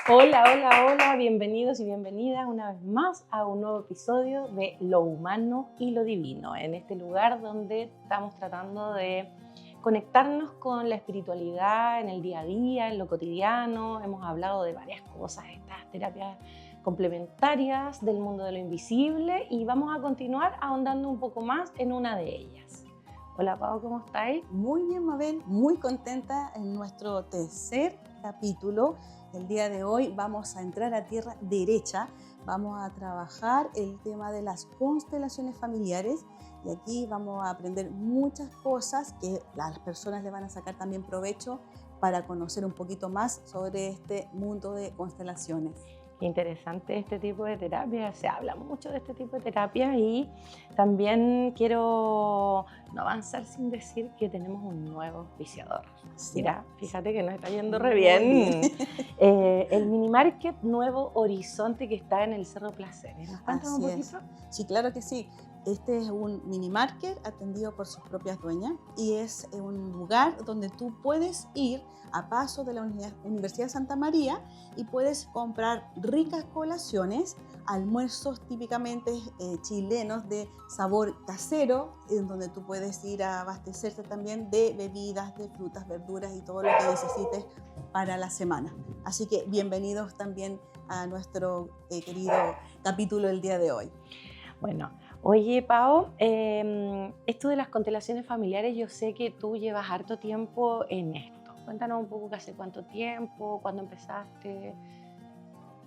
Hola, hola, hola, bienvenidos y bienvenidas una vez más a un nuevo episodio de Lo Humano y lo Divino, en este lugar donde estamos tratando de conectarnos con la espiritualidad en el día a día, en lo cotidiano. Hemos hablado de varias cosas, estas terapias complementarias del mundo de lo invisible, y vamos a continuar ahondando un poco más en una de ellas. Hola Pau, ¿cómo estáis? Muy bien, Mabel, muy contenta en nuestro tercer capítulo. El día de hoy vamos a entrar a tierra derecha, vamos a trabajar el tema de las constelaciones familiares y aquí vamos a aprender muchas cosas que a las personas le van a sacar también provecho para conocer un poquito más sobre este mundo de constelaciones. Interesante este tipo de terapia, se habla mucho de este tipo de terapias, y también quiero no avanzar sin decir que tenemos un nuevo auspiciador. Sí, Mira, fíjate que nos está yendo re muy bien. bien. El mini market Nuevo Horizonte, que está en el Cerro Placeres. ¿Nos cuentas un Así poquito? es. Sí, claro que sí. Este es un mini market atendido por sus propias dueñas y es un lugar donde tú puedes ir a paso de la Universidad de Santa María y puedes comprar ricas colaciones, almuerzos típicamente chilenos de sabor casero, en donde tú puedes ir a abastecerte también de bebidas, de frutas, verduras y todo lo que necesites para la semana. Así que bienvenidos también a nuestro querido capítulo del día de hoy. Bueno, oye Pau, esto de las constelaciones familiares, yo sé que tú llevas harto tiempo en esto. Cuéntanos un poco, hace cuánto tiempo, cuándo empezaste.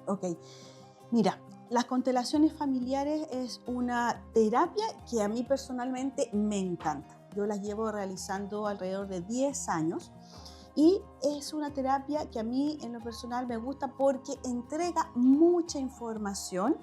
Ok, mira, las constelaciones familiares es una terapia que a mí personalmente me encanta. Yo las llevo realizando alrededor de 10 años y es una terapia que a mí en lo personal me gusta porque entrega mucha información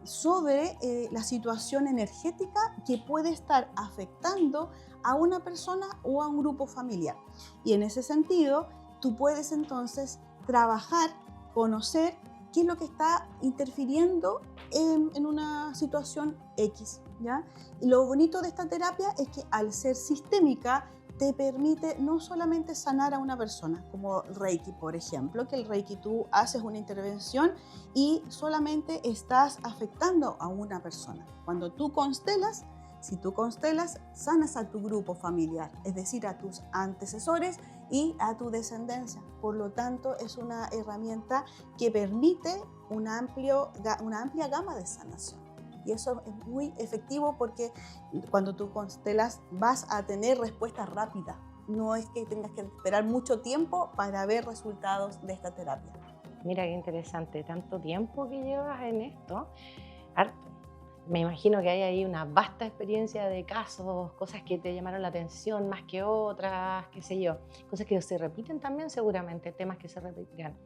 sobre la situación energética que puede estar afectando a una persona o a un grupo familiar. Y en ese sentido, tú puedes entonces trabajar, conocer qué es lo que está interfiriendo en una situación X, ¿ya? Y lo bonito de esta terapia es que al ser sistémica, te permite no solamente sanar a una persona, como Reiki, por ejemplo, que el Reiki tú haces una intervención y solamente estás afectando a una persona. Cuando tú constelas, si tú constelas, sanas a tu grupo familiar, es decir, a tus antecesores y a tu descendencia. Por lo tanto, es una herramienta que permite una amplia gama de sanación. Y eso es muy efectivo porque cuando tú constelas vas a tener respuesta rápida. No es que tengas que esperar mucho tiempo para ver resultados de esta terapia. Mira qué interesante, tanto tiempo que llevas en esto, harto. Me imagino que hay ahí una vasta experiencia de casos, cosas que te llamaron la atención más que otras, qué sé yo, cosas que se repiten también seguramente, temas que se repetirán.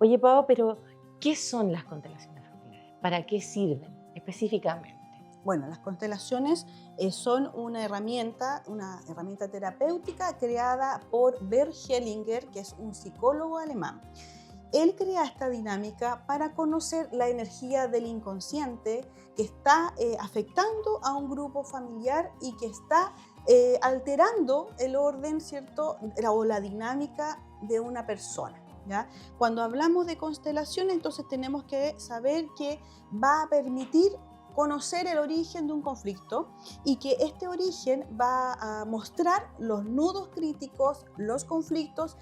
Oye, Pau, pero ¿qué son las constelaciones familiares? ¿Para qué sirven específicamente? Bueno, las constelaciones son una herramienta terapéutica creada por Bert Hellinger, que es un psicólogo alemán. Él crea esta dinámica para conocer la energía del inconsciente que está afectando a un grupo familiar y que está alterando el orden, ¿cierto? O la dinámica de una persona, ¿ya? Cuando hablamos de constelación, entonces tenemos que saber que va a permitir conocer el origen de un conflicto y que este origen va a mostrar los nudos críticos, los conflictos,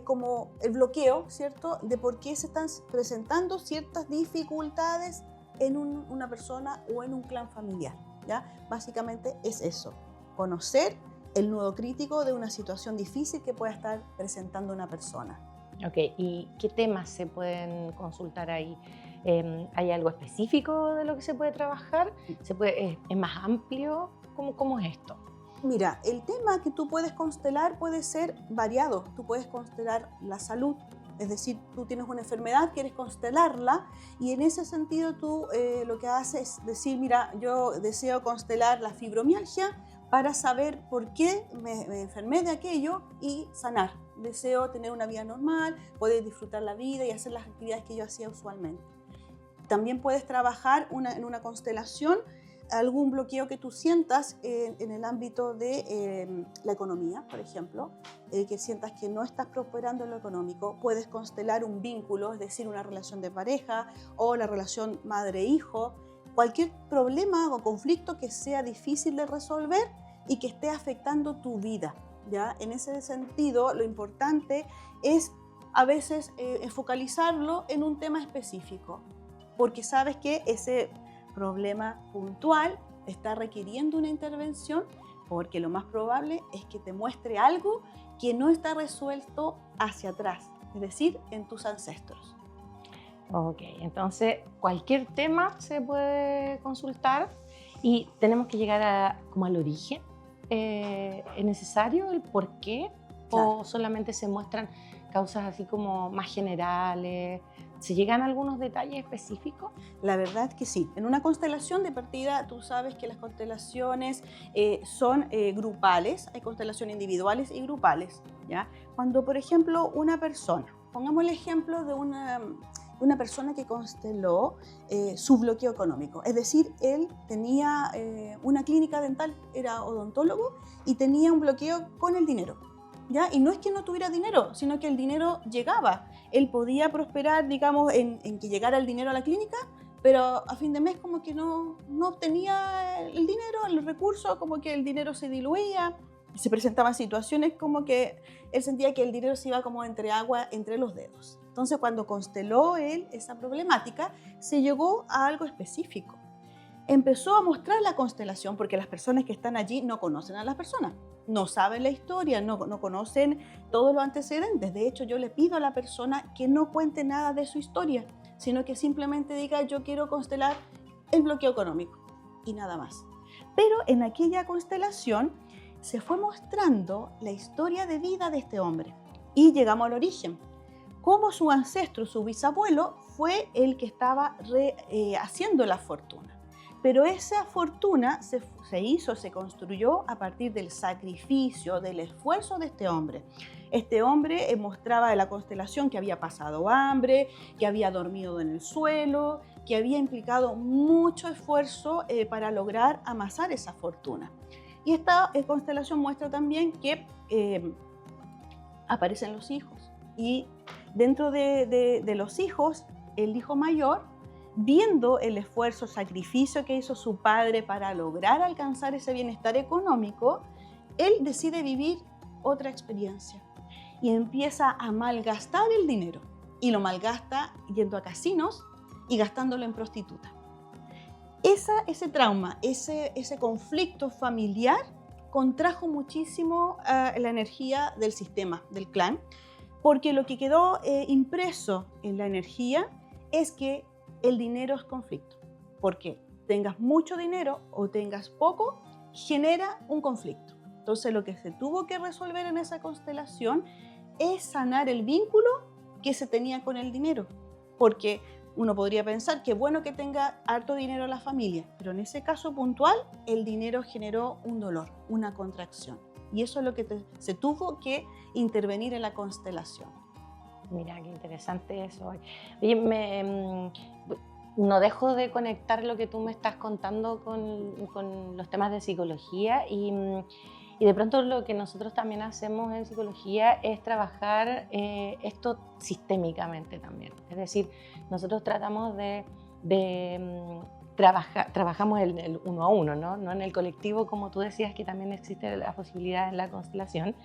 como el bloqueo, ¿cierto? De por qué se están presentando ciertas dificultades en una persona o en un clan familiar, ¿ya? Básicamente es eso, conocer el nudo crítico de una situación difícil que pueda estar presentando una persona. Ok, ¿y qué temas se pueden consultar ahí? ¿Hay algo específico de lo que se puede trabajar? ¿Es más amplio? ¿Cómo es esto? Mira, el tema que tú puedes constelar puede ser variado. Tú puedes constelar la salud, es decir, tú tienes una enfermedad, quieres constelarla y en ese sentido tú lo que haces es decir, mira, yo deseo constelar la fibromialgia para saber por qué me enfermé de aquello y sanar. Deseo tener una vida normal, poder disfrutar la vida y hacer las actividades que yo hacía usualmente. También puedes trabajar en una constelación algún bloqueo que tú sientas en el ámbito de la economía, por ejemplo, que sientas que no estás prosperando en lo económico, puedes constelar un vínculo, es decir, una relación de pareja o la relación madre-hijo, cualquier problema o conflicto que sea difícil de resolver y que esté afectando tu vida, ¿ya? En ese sentido, lo importante es a veces focalizarlo en un tema específico, porque sabes que ese problema puntual está requiriendo una intervención, porque lo más probable es que te muestre algo que no está resuelto hacia atrás, es decir, en tus ancestros. Ok, entonces cualquier tema se puede consultar y tenemos que llegar como al origen. ¿Es necesario el por qué? Claro. ¿O solamente se muestran causas así como más generales? ¿Se llegan a algunos detalles específicos? La verdad es que sí. En una constelación de partida, tú sabes que las constelaciones son grupales, hay constelaciones individuales y grupales, ¿ya? Cuando, por ejemplo, una persona, pongamos el ejemplo de una persona que consteló su bloqueo económico, es decir, él tenía una clínica dental, era odontólogo y tenía un bloqueo con el dinero, ¿ya? Y no es que no tuviera dinero, sino que el dinero llegaba. Él podía prosperar, digamos, en que llegara el dinero a la clínica, pero a fin de mes como que no obtenía el dinero, el recurso, como que el dinero se diluía. Y se presentaban situaciones como que él sentía que el dinero se iba como entre agua entre los dedos. Entonces, cuando consteló él esa problemática, se llegó a algo específico. Empezó a mostrar la constelación, porque las personas que están allí no conocen a las personas, no saben la historia, no conocen todos los antecedentes. De hecho, yo le pido a la persona que no cuente nada de su historia, sino que simplemente diga: yo quiero constelar el bloqueo económico y nada más. Pero en aquella constelación se fue mostrando la historia de vida de este hombre y llegamos al origen. Cómo su ancestro, su bisabuelo, fue el que estaba haciendo la fortuna. Pero esa fortuna se construyó a partir del sacrificio, del esfuerzo de este hombre. Este hombre mostraba en la constelación que había pasado hambre, que había dormido en el suelo, que había implicado mucho esfuerzo para lograr amasar esa fortuna. Y esta constelación muestra también que aparecen los hijos. Y dentro de los hijos, el hijo mayor, viendo el esfuerzo, sacrificio que hizo su padre para lograr alcanzar ese bienestar económico, él decide vivir otra experiencia y empieza a malgastar el dinero. Y lo malgasta yendo a casinos y gastándolo en prostituta. Ese trauma, ese conflicto familiar contrajo muchísimo la energía del sistema, del clan, porque lo que quedó impreso en la energía es que el dinero es conflicto, porque tengas mucho dinero o tengas poco, genera un conflicto. Entonces lo que se tuvo que resolver en esa constelación es sanar el vínculo que se tenía con el dinero, porque uno podría pensar que bueno que tenga harto dinero la familia, pero en ese caso puntual el dinero generó un dolor, una contracción, y eso es lo que se tuvo que intervenir en la constelación. Mira, qué interesante eso. Oye, no dejo de conectar lo que tú me estás contando con los temas de psicología y de pronto lo que nosotros también hacemos en psicología es trabajar esto sistémicamente también. Es decir, nosotros tratamos trabajamos el uno a uno, ¿no? No en el colectivo, como tú decías, que también existe la posibilidad en la constelación,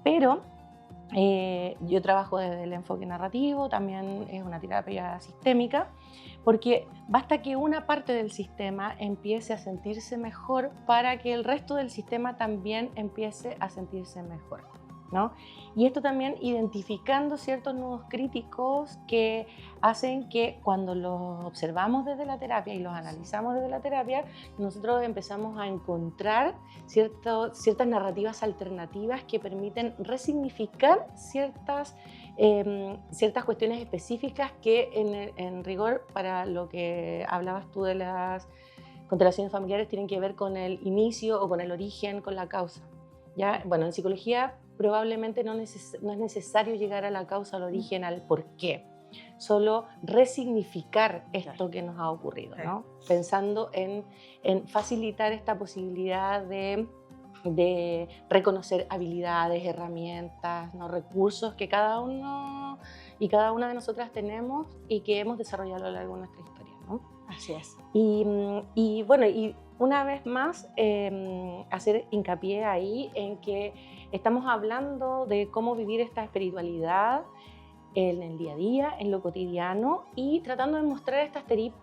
pero yo trabajo desde el enfoque narrativo, también es una terapia sistémica, porque basta que una parte del sistema empiece a sentirse mejor para que el resto del sistema también empiece a sentirse mejor, ¿no? Y esto también identificando ciertos nudos críticos que hacen que cuando los observamos desde la terapia y los analizamos desde la terapia, nosotros empezamos a encontrar ciertas narrativas alternativas que permiten resignificar ciertas cuestiones específicas que en rigor, para lo que hablabas tú de las constelaciones familiares, tienen que ver con el inicio o con el origen, con la causa, ¿ya? Bueno, en psicología probablemente no es necesario llegar a la causa, al origen, al por qué, solo resignificar esto Claro. que nos ha ocurrido, Sí. ¿no? Pensando en facilitar esta posibilidad de reconocer habilidades, herramientas, ¿no? Recursos que cada uno y cada una de nosotras tenemos y que hemos desarrollado a lo largo de nuestra historia, ¿no? Así es. Y bueno, y una vez más hacer hincapié ahí en que estamos hablando de cómo vivir esta espiritualidad en el día a día, en lo cotidiano, y tratando de mostrar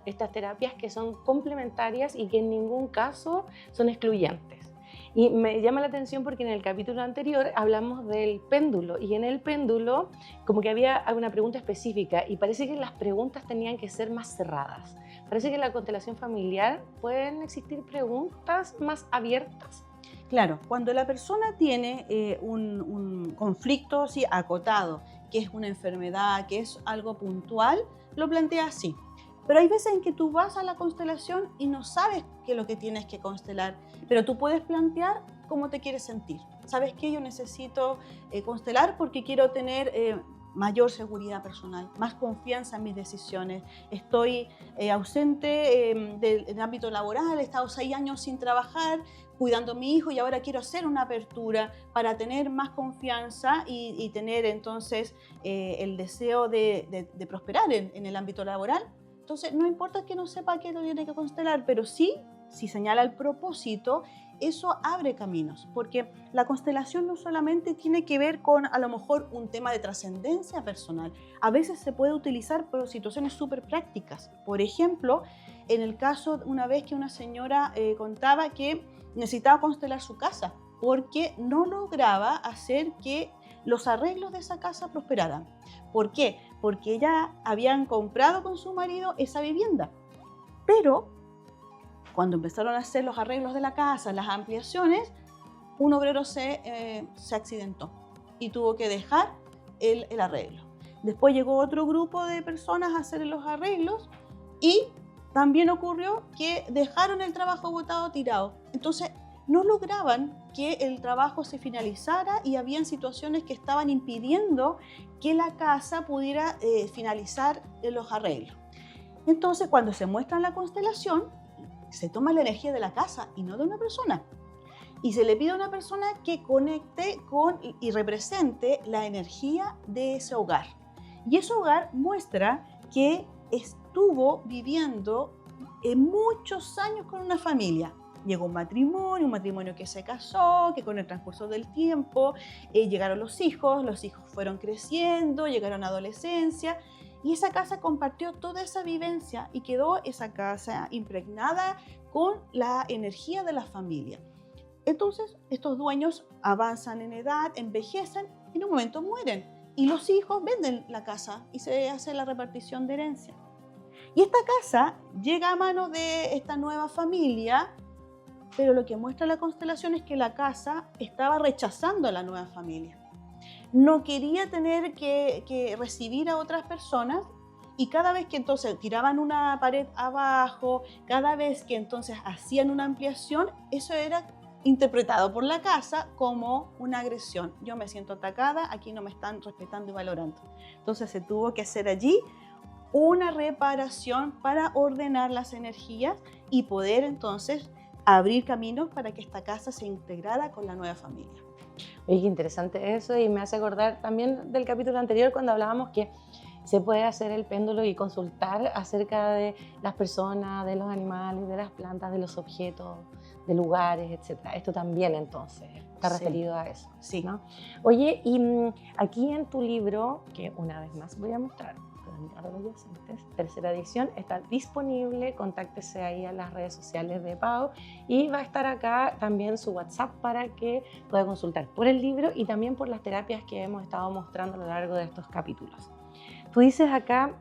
estas terapias que son complementarias y que en ningún caso son excluyentes. Y me llama la atención porque en el capítulo anterior hablamos del péndulo, y en el péndulo como que había una pregunta específica y parece que las preguntas tenían que ser más cerradas. Parece que en la constelación familiar pueden existir preguntas más abiertas. Claro, cuando la persona tiene un conflicto así acotado, que es una enfermedad, que es algo puntual, lo plantea así. Pero hay veces en que tú vas a la constelación y no sabes qué es lo que tienes que constelar, pero tú puedes plantear cómo te quieres sentir. ¿Sabes qué? Yo necesito constelar porque quiero tener mayor seguridad personal, más confianza en mis decisiones. Estoy ausente del ámbito laboral, he estado 6 años sin trabajar, cuidando a mi hijo, y ahora quiero hacer una apertura para tener más confianza y tener entonces el deseo de prosperar en el ámbito laboral. Entonces, no importa que no sepa qué lo tiene que constelar, pero sí, si señala el propósito, eso abre caminos, porque la constelación no solamente tiene que ver con a lo mejor un tema de trascendencia personal, a veces se puede utilizar por situaciones súper prácticas. Por ejemplo, en el caso una vez que una señora contaba que necesitaba constelar su casa porque no lograba hacer que los arreglos de esa casa prosperaran. ¿Por qué? Porque ya habían comprado con su marido esa vivienda, pero cuando empezaron a hacer los arreglos de la casa, las ampliaciones, un obrero se accidentó y tuvo que dejar el arreglo. Después llegó otro grupo de personas a hacer los arreglos y también ocurrió que dejaron el trabajo botado, tirado. Entonces no lograban que el trabajo se finalizara y habían situaciones que estaban impidiendo que la casa pudiera finalizar los arreglos. Entonces, cuando se muestra la constelación, se toma la energía de la casa y no de una persona. Y se le pide a una persona que conecte con y represente la energía de ese hogar. Y ese hogar muestra que estuvo viviendo muchos años con una familia. Llegó un matrimonio que se casó, que con el transcurso del tiempo llegaron los hijos fueron creciendo, llegaron a adolescencia, y esa casa compartió toda esa vivencia y quedó esa casa impregnada con la energía de la familia. Entonces, estos dueños avanzan en edad, envejecen y en un momento mueren. Y los hijos venden la casa y se hace la repartición de herencia. Y esta casa llega a manos de esta nueva familia, pero lo que muestra la constelación es que la casa estaba rechazando a la nueva familia. No quería tener que recibir a otras personas, y cada vez que entonces tiraban una pared abajo, cada vez que entonces hacían una ampliación, eso era interpretado por la casa como una agresión. Yo me siento atacada, aquí no me están respetando y valorando. Entonces se tuvo que hacer allí una reparación para ordenar las energías y poder entonces abrir caminos para que esta casa se integrara con la nueva familia. Oye, qué interesante eso, y me hace acordar también del capítulo anterior cuando hablábamos que se puede hacer el péndulo y consultar acerca de las personas, de los animales, de las plantas, de los objetos, de lugares, etc. Esto también entonces está referido a eso, Sí. ¿no? Oye, y aquí en tu libro, que una vez más voy a mostrar, tercera edición, está disponible. Contáctese ahí a las redes sociales de Pau, y va a estar acá también su WhatsApp para que pueda consultar por el libro y también por las terapias que hemos estado mostrando a lo largo de estos capítulos. Tú dices acá: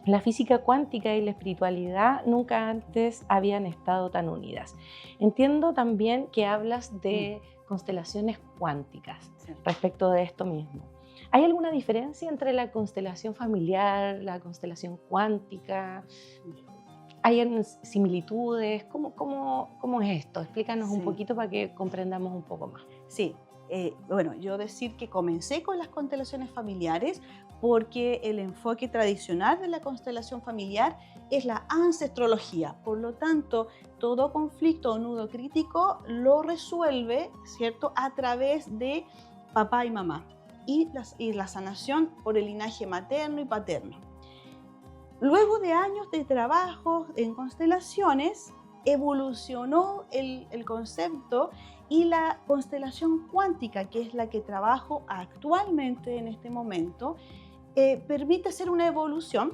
la física cuántica y la espiritualidad nunca antes habían estado tan unidas. Entiendo también que hablas de constelaciones cuánticas respecto de esto mismo. ¿Hay alguna diferencia entre la constelación familiar, la constelación cuántica? ¿Hay similitudes? ¿Cómo es esto? Explícanos un poquito para que comprendamos un poco más. Sí, bueno, yo decir que comencé con las constelaciones familiares porque el enfoque tradicional de la constelación familiar es la ancestrología. Por lo tanto, todo conflicto o nudo crítico lo resuelve, ¿cierto?, a través de papá y mamá y la sanación por el linaje materno y paterno. Luego de años de trabajo en constelaciones, evolucionó el concepto y la constelación cuántica, que es la que trabajo actualmente en este momento, permite hacer una evolución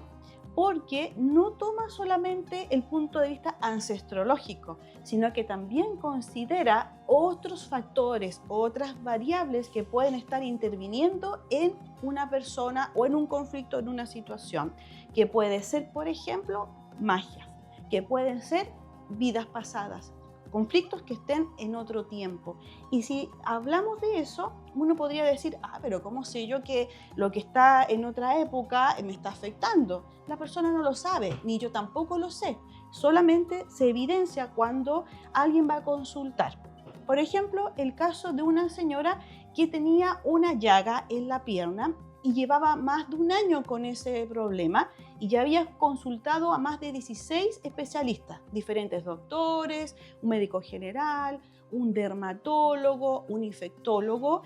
porque no toma solamente el punto de vista ancestrológico, sino que también considera otros factores, otras variables que pueden estar interviniendo en una persona o en un conflicto, en una situación, que puede ser, por ejemplo, magia, que pueden ser vidas pasadas, conflictos que estén en otro tiempo. Y si hablamos de eso, uno podría decir, pero ¿cómo sé yo que lo que está en otra época me está afectando? La persona no lo sabe, ni yo tampoco lo sé. Solamente se evidencia cuando alguien va a consultar. Por ejemplo, el caso de una señora que tenía una llaga en la pierna y llevaba más de un año con ese problema y ya había consultado a más de 16 especialistas, diferentes doctores, un médico general, un dermatólogo, un infectólogo,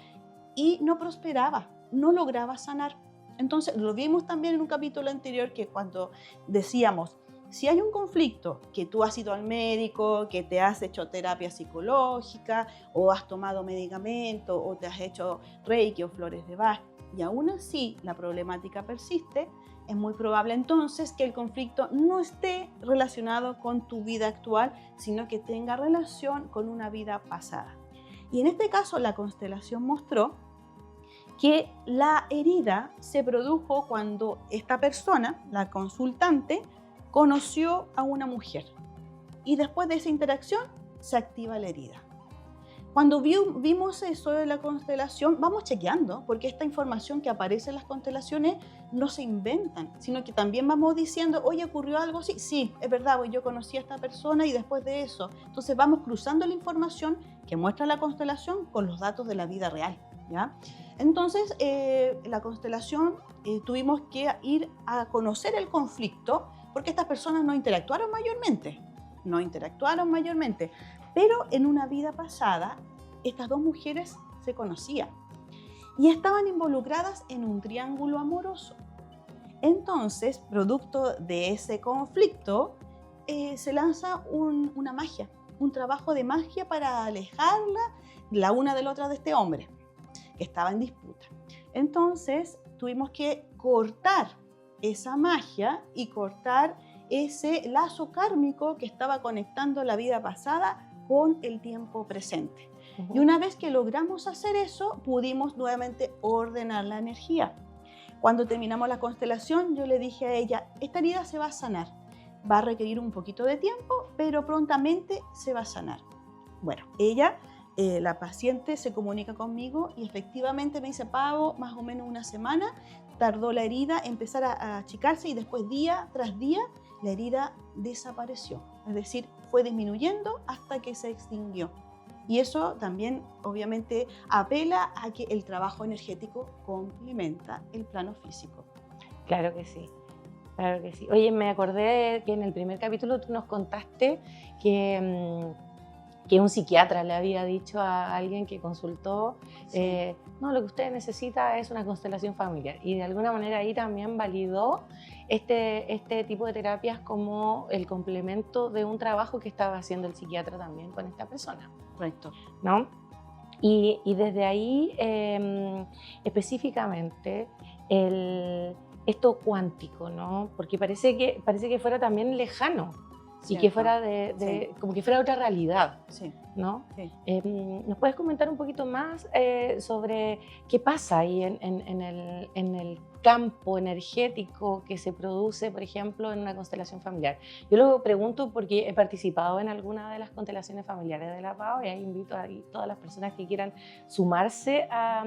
y no prosperaba, no lograba sanar. Entonces, lo vimos también en un capítulo anterior que cuando decíamos, si hay un conflicto que tú has ido al médico, que te has hecho terapia psicológica o has tomado medicamento o te has hecho reiki o flores de Bach, y aún así la problemática persiste, es muy probable entonces que el conflicto no esté relacionado con tu vida actual, sino que tenga relación con una vida pasada. Y en este caso la constelación mostró que la herida se produjo cuando esta persona, la consultante, conoció a una mujer. Y después de esa interacción se activa la herida. Cuando vimos eso de la constelación, vamos chequeando, porque esta información que aparece en las constelaciones no se inventan, sino que también vamos diciendo, oye, ¿ocurrió algo así? Sí, es verdad, yo conocí a esta persona y después de eso. Entonces vamos cruzando la información que muestra la constelación con los datos de la vida real, ¿ya? Entonces, la constelación tuvimos que ir a conocer el conflicto, porque estas personas no interactuaron mayormente, pero en una vida pasada, estas dos mujeres se conocían y estaban involucradas en un triángulo amoroso. Entonces, producto de ese conflicto, se lanza una magia, un trabajo de magia para alejarla la una de la otra de este hombre que estaba en disputa. Entonces, tuvimos que cortar esa magia y cortar ese lazo kármico que estaba conectando la vida pasada con el tiempo presente. Y una vez que logramos hacer eso, pudimos nuevamente ordenar la energía. Cuando terminamos la constelación, yo le dije a ella, esta herida se va a sanar. Va a requerir un poquito de tiempo, pero prontamente se va a sanar. Bueno, ella, la paciente, se comunica conmigo y efectivamente me dice, Pavo, más o menos una semana, tardó la herida en empezar a achicarse y después día tras día la herida desapareció. Es decir, fue disminuyendo hasta que se extinguió. Y eso también obviamente apela a que el trabajo energético complementa el plano físico. Claro que sí, claro que sí. Oye, me acordé que en el primer capítulo tú nos contaste que un psiquiatra le había dicho a alguien que consultó, sí. No, lo que usted necesita es una constelación familiar. Y de alguna manera ahí también validó este tipo de terapias como el complemento de un trabajo que estaba haciendo el psiquiatra también con esta persona. Correcto. ¿No? Y desde ahí, específicamente, esto cuántico, ¿no? Porque parece que fuera también lejano. Y que fuera sí. Como que fuera otra realidad, sí. ¿no? Sí. ¿Nos puedes comentar un poquito más sobre qué pasa ahí en el campo energético que se produce, por ejemplo, en una constelación familiar? Yo lo pregunto porque he participado en alguna de las constelaciones familiares de la PAO y ahí invito a todas las personas que quieran sumarse a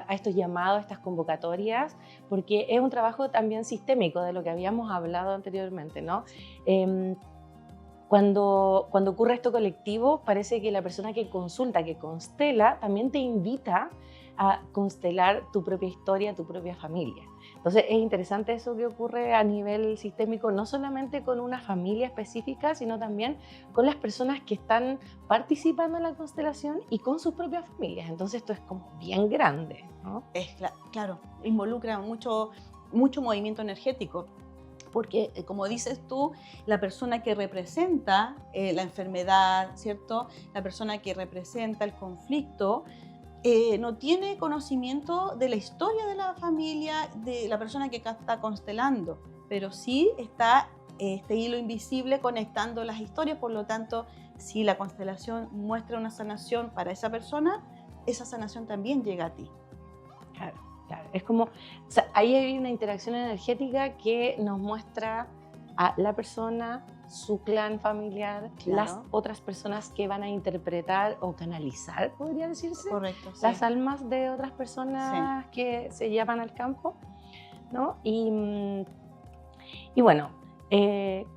estos llamados, a estas convocatorias, porque es un trabajo también sistémico de lo que habíamos hablado anteriormente, ¿no? Cuando ocurre esto colectivo, parece que la persona que consulta, que constela, también te invita a constelar tu propia historia, tu propia familia. Entonces es interesante eso que ocurre a nivel sistémico, no solamente con una familia específica, sino también con las personas que están participando en la constelación y con sus propias familias. Entonces esto es como bien grande, ¿no? Claro, involucra mucho movimiento energético. Porque, como dices tú, la persona que representa la enfermedad, ¿cierto? La persona que representa el conflicto, no tiene conocimiento de la historia de la familia, de la persona que está constelando, pero sí está este hilo invisible conectando las historias. Por lo tanto, si la constelación muestra una sanación para esa persona, esa sanación también llega a ti. Claro. Claro, es como, o sea, ahí hay una interacción energética que nos muestra a la persona, su clan familiar, claro, las otras personas que van a interpretar o canalizar, podría decirse. Correcto, sí. Las almas de otras personas, sí, que se llevan al campo, ¿no? Y bueno,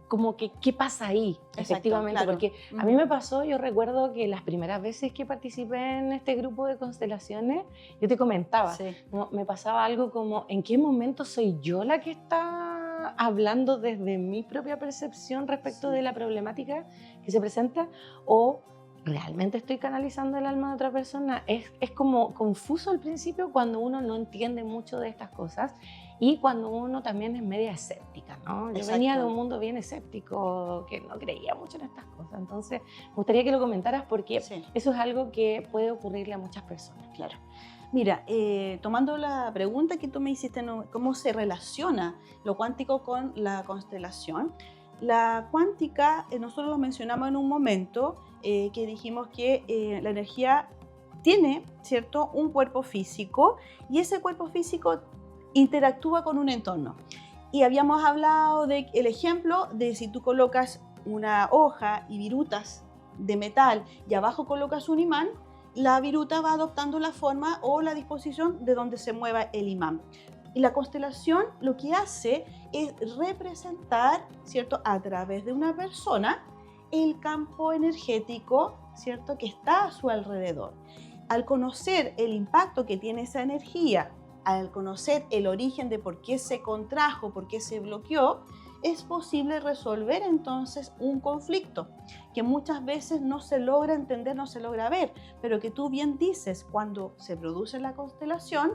como que, ¿qué pasa ahí? Exacto, efectivamente? Claro. Porque a mí me pasó, yo recuerdo que las primeras veces que participé en este grupo de constelaciones, yo te comentaba, sí, ¿no? Me pasaba algo como, ¿en qué momento soy yo la que está hablando desde mi propia percepción respecto, sí, de la problemática que se presenta? ¿O realmente estoy canalizando el alma de otra persona? Es como confuso al principio cuando uno no entiende mucho de estas cosas. Y cuando uno también es media escéptica, ¿no? Yo venía de un mundo bien escéptico, que no creía mucho en estas cosas. Entonces, me gustaría que lo comentaras porque sí, eso es algo que puede ocurrirle a muchas personas. Claro. Mira, tomando la pregunta que tú me hiciste, ¿no? ¿Cómo se relaciona lo cuántico con la constelación? La cuántica, nosotros lo mencionamos en un momento, que dijimos que la energía tiene, ¿cierto?, un cuerpo físico, y ese cuerpo físico interactúa con un entorno. Y habíamos hablado del ejemplo de si tú colocas una hoja y virutas de metal y abajo colocas un imán, la viruta va adoptando la forma o la disposición de donde se mueva el imán. Y la constelación lo que hace es representar, ¿cierto?, a través de una persona el campo energético, ¿cierto?, que está a su alrededor. Al conocer el impacto que tiene esa energía, al conocer el origen de por qué se contrajo, por qué se bloqueó, es posible resolver entonces un conflicto que muchas veces no se logra entender, no se logra ver, pero que tú bien dices, cuando se produce la constelación,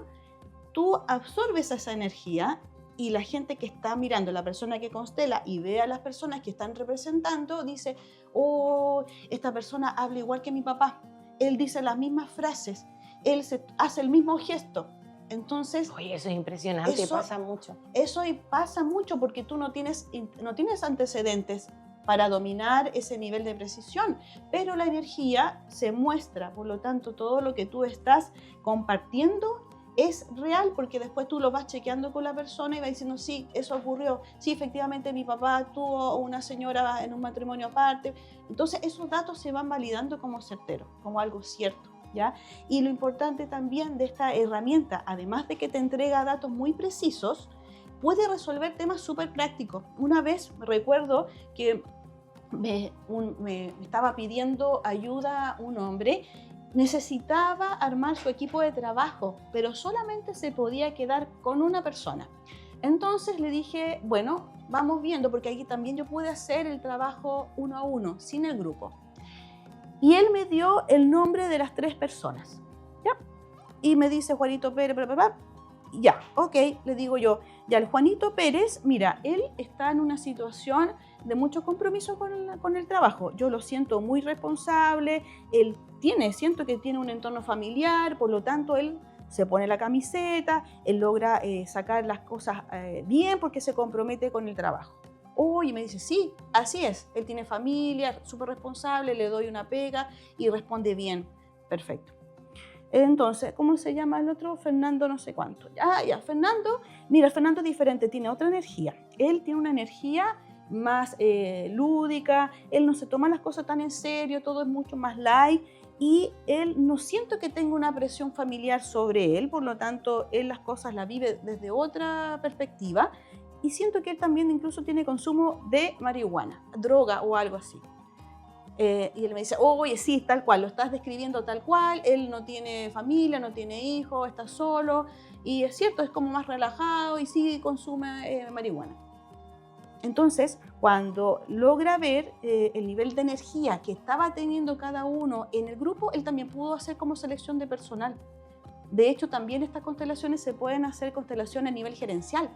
tú absorbes esa energía y la gente que está mirando, la persona que constela y ve a las personas que están representando, dice, oh, esta persona habla igual que mi papá, él dice las mismas frases, él hace el mismo gesto. Entonces, oye, eso es impresionante, pasa mucho. Eso pasa mucho porque tú no tienes antecedentes para dominar ese nivel de precisión, pero la energía se muestra, por lo tanto, todo lo que tú estás compartiendo es real, porque después tú lo vas chequeando con la persona y vas diciendo, sí, eso ocurrió, sí, efectivamente mi papá tuvo una señora en un matrimonio aparte. Entonces, esos datos se van validando como certeros, como algo cierto. ¿Ya? Y lo importante también de esta herramienta, además de que te entrega datos muy precisos, puede resolver temas súper prácticos. Una vez recuerdo que me estaba pidiendo ayuda un hombre, necesitaba armar su equipo de trabajo, pero solamente se podía quedar con una persona. Entonces le dije, bueno, vamos viendo, porque aquí también yo pude hacer el trabajo uno a uno, sin el grupo. Y él me dio el nombre de las 3 personas, ¿ya? Y me dice Juanito Pérez, bla, bla, bla. Ya, ok, le digo yo, ya el Juanito Pérez, mira, él está en una situación de mucho compromiso con el trabajo. Yo lo siento muy responsable, siento que tiene un entorno familiar, por lo tanto él se pone la camiseta, él logra sacar las cosas bien porque se compromete con el trabajo. Y me dice, sí, así es, él tiene familia, súper responsable, le doy una pega y responde bien, perfecto. Entonces, ¿cómo se llama el otro? Fernando no sé cuánto. Fernando, mira, Fernando es diferente, tiene otra energía. Él tiene una energía más lúdica, él no se toma las cosas tan en serio, todo es mucho más light y él no siento que tenga una presión familiar sobre él, por lo tanto, él las cosas las vive desde otra perspectiva. y siento que él también incluso tiene consumo de marihuana, droga o algo así. Y él me dice, oye, sí, tal cual, lo estás describiendo tal cual, él no tiene familia, no tiene hijos, está solo, y es cierto, es como más relajado y sí consume marihuana. Entonces, cuando logra ver el nivel de energía que estaba teniendo cada uno en el grupo, él también pudo hacer como selección de personal. De hecho, también estas constelaciones se pueden hacer constelaciones a nivel gerencial,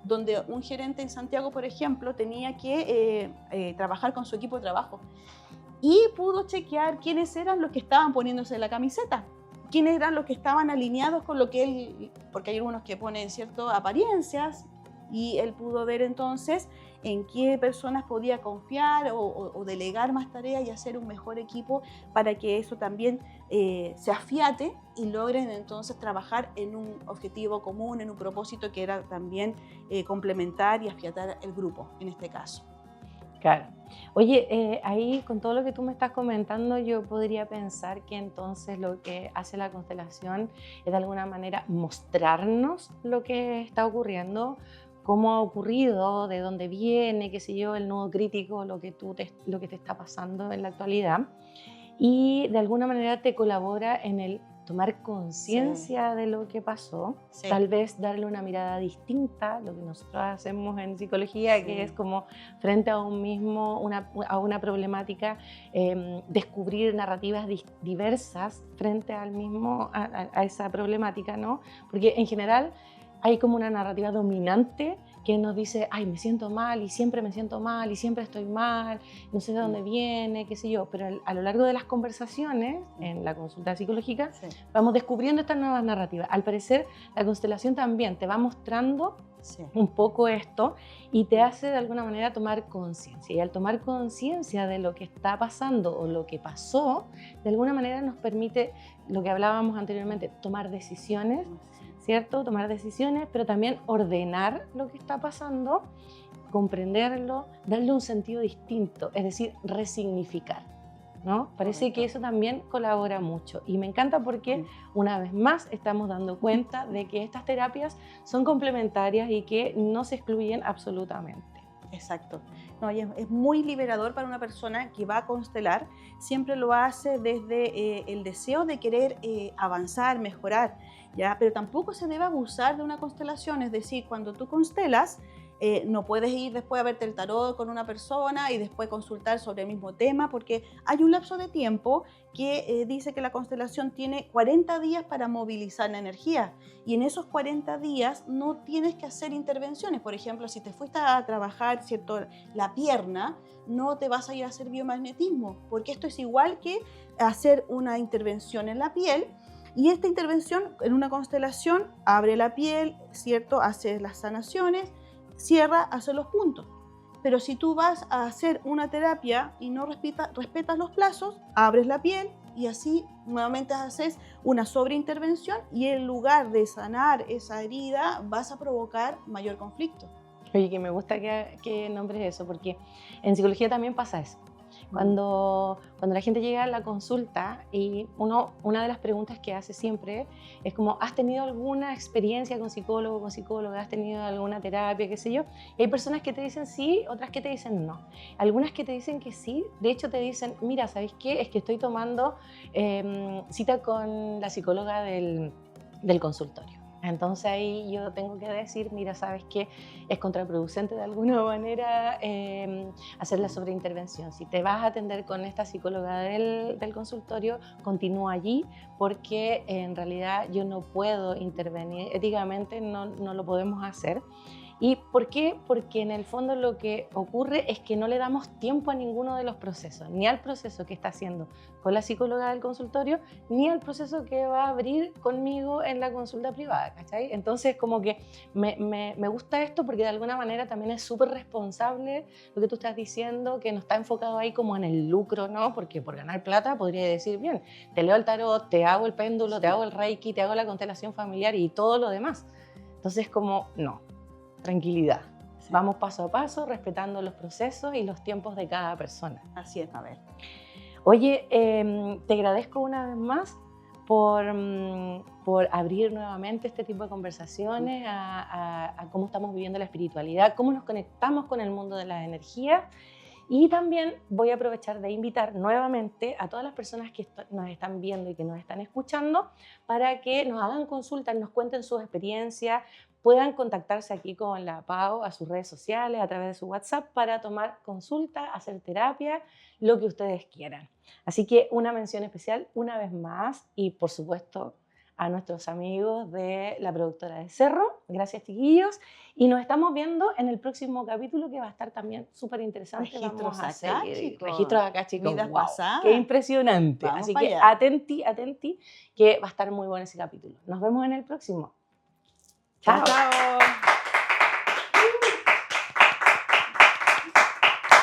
donde un gerente en Santiago, por ejemplo, tenía que trabajar con su equipo de trabajo y pudo chequear quiénes eran los que estaban poniéndose la camiseta, quiénes eran los que estaban alineados con lo que él, porque hay algunos que ponen ciertas apariencias, y él pudo ver entonces en qué personas podía confiar o delegar más tareas y hacer un mejor equipo para que eso también se afiate y logren entonces trabajar en un objetivo común, en un propósito que era también complementar y afiatar el grupo en este caso. Claro. Oye, ahí con todo lo que tú me estás comentando, yo podría pensar que entonces lo que hace la constelación es de alguna manera mostrarnos lo que está ocurriendo, cómo ha ocurrido, de dónde viene, qué sé yo, el nudo crítico, lo que te está pasando en la actualidad. Y de alguna manera te colabora en el tomar conciencia de lo que pasó, tal vez darle una mirada distinta, lo que nosotros hacemos en psicología, que es como frente a un mismo, a una problemática, descubrir narrativas diversas frente al mismo, a esa problemática, ¿no? Porque en general hay como una narrativa dominante que nos dice, ay, me siento mal y siempre me siento mal y siempre estoy mal, no sé de dónde viene, qué sé yo, pero a lo largo de las conversaciones, en la consulta psicológica, vamos descubriendo estas nuevas narrativas. Al parecer, la constelación también te va mostrando un poco esto y te hace de alguna manera tomar conciencia. Y al tomar conciencia de lo que está pasando o lo que pasó, de alguna manera nos permite, lo que hablábamos anteriormente, tomar decisiones, ¿cierto? Tomar decisiones, pero también ordenar lo que está pasando, comprenderlo, darle un sentido distinto, es decir, resignificar, ¿no? Parece que eso también colabora mucho y me encanta porque una vez más estamos dando cuenta de que estas terapias son complementarias y que no se excluyen absolutamente. Exacto. No, y es muy liberador para una persona que va a constelar, siempre lo hace desde el deseo de querer avanzar, mejorar, ¿ya? Pero tampoco se debe abusar de una constelación, es decir, cuando tú constelas, no puedes ir después a verte el tarot con una persona y después consultar sobre el mismo tema, porque hay un lapso de tiempo que dice que la constelación tiene 40 días para movilizar la energía, y en esos 40 días no tienes que hacer intervenciones. Por ejemplo, si te fuiste a trabajar, ¿cierto?, la pierna, no te vas a ir a hacer biomagnetismo, porque esto es igual que hacer una intervención en la piel. Y esta intervención en una constelación abre la piel, ¿cierto?, hace las sanaciones, cierra, hace los puntos. Pero si tú vas a hacer una terapia y no respetas los plazos, abres la piel y así nuevamente haces una sobreintervención, y en lugar de sanar esa herida vas a provocar mayor conflicto. Oye, que me gusta que nombres eso, porque en psicología también pasa eso. Cuando la gente llega a la consulta y una de las preguntas que hace siempre es como, ¿has tenido alguna experiencia con psicólogo, con psicóloga? ¿Has tenido alguna terapia, qué sé yo? Y hay personas que te dicen sí, otras que te dicen no. Algunas que te dicen que sí, de hecho te dicen, mira, ¿sabes qué? Es que estoy tomando cita con la psicóloga del consultorio. Entonces ahí yo tengo que decir, mira, ¿sabes qué? Es contraproducente de alguna manera hacer la sobreintervención. Si te vas a atender con esta psicóloga del consultorio, continúa allí, porque en realidad yo no puedo intervenir, éticamente no lo podemos hacer. ¿Y por qué? Porque en el fondo lo que ocurre es que no le damos tiempo a ninguno de los procesos, ni al proceso que está haciendo con la psicóloga del consultorio, ni al proceso que va a abrir conmigo en la consulta privada, ¿cachai? Entonces como que me gusta esto porque de alguna manera también es súper responsable lo que tú estás diciendo, que no está enfocado ahí como en el lucro, ¿no? Porque por ganar plata podría decir, bien, te leo el tarot, te hago el péndulo, te hago el reiki, te hago la constelación familiar y todo lo demás. Entonces como, no. Tranquilidad. Sí. Vamos paso a paso, respetando los procesos y los tiempos de cada persona. Así es, Mabel. Oye, te agradezco una vez más por abrir nuevamente este tipo de conversaciones a cómo estamos viviendo la espiritualidad, cómo nos conectamos con el mundo de las energías. Y también voy a aprovechar de invitar nuevamente a todas las personas que nos están viendo y que nos están escuchando para que nos hagan consultas, nos cuenten sus experiencias, puedan contactarse aquí con la Pau a sus redes sociales, a través de su WhatsApp, para tomar consulta, hacer terapia, lo que ustedes quieran. Así que una mención especial una vez más y por supuesto a nuestros amigos de la productora de Cerro. Gracias, chiquillos. Y nos estamos viendo en el próximo capítulo, que va a estar también súper interesante. Registros acá, chicos. Registros acá, chicos. Vidas Wow, pasadas. qué impresionante. Vamos así para que allá. atenti, que va a estar muy bueno ese capítulo. Nos vemos en el próximo. Chao. Chao.